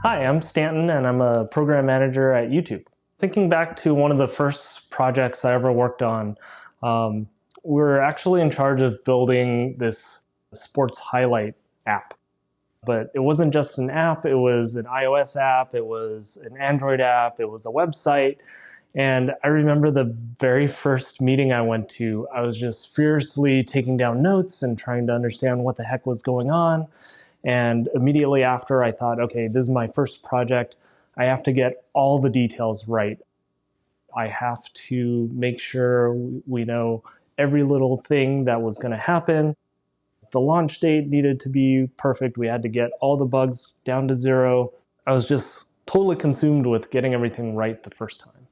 Hi, I'm Stanton and I'm a program manager at YouTube. Thinking back to one of the first projects I ever worked on, we were actually in charge of building this sports highlight app. But it wasn't just an app, it was an iOS app, it was an Android app, it was a website. And I remember the very first meeting I went to, I was just furiously taking down notes and trying to understand what the heck was going on. And immediately after, I thought, okay, this is my first project. I have to get all the details right. I have to make sure we know every little thing that was going to happen. The launch date needed to be perfect. We had to get all the bugs down to zero. I was just totally consumed with getting everything right the first time.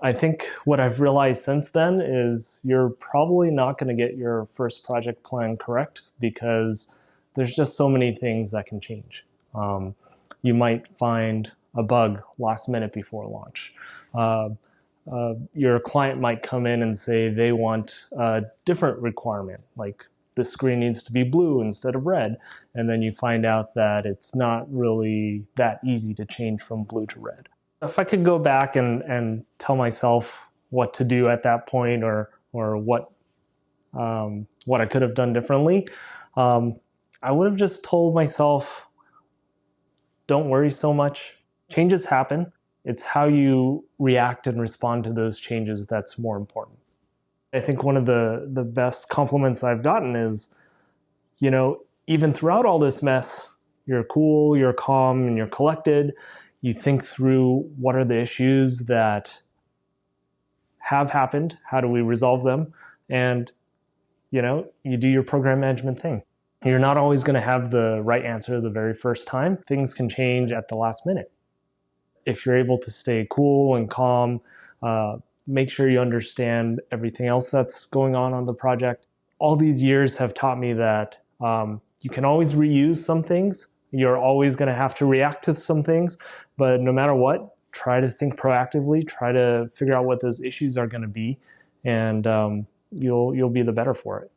I think what I've realized since then is you're probably not going to get your first project plan correct because there's just so many things that can change. You might find a bug last minute before launch. Your client might come in and say they want a different requirement, like the screen needs to be blue instead of red, and then you find out that it's not really that easy to change from blue to red. If I could go back and tell myself what to do at that point or what I could have done differently, I would have just told myself, don't worry so much. Changes happen. It's how you react and respond to those changes that's more important. I think one of the best compliments I've gotten is, even throughout all this mess, you're cool, you're calm, and you're collected. You think through what are the issues that have happened, how do we resolve them, and you do your program management thing. You're not always going to have the right answer the very first time. Things can change at the last minute. If you're able to stay cool and calm, make sure you understand everything else that's going on the project. All these years have taught me that you can always reuse some things. You're always going to have to react to some things, but no matter what, try to think proactively, try to figure out what those issues are going to be, and you'll be the better for it.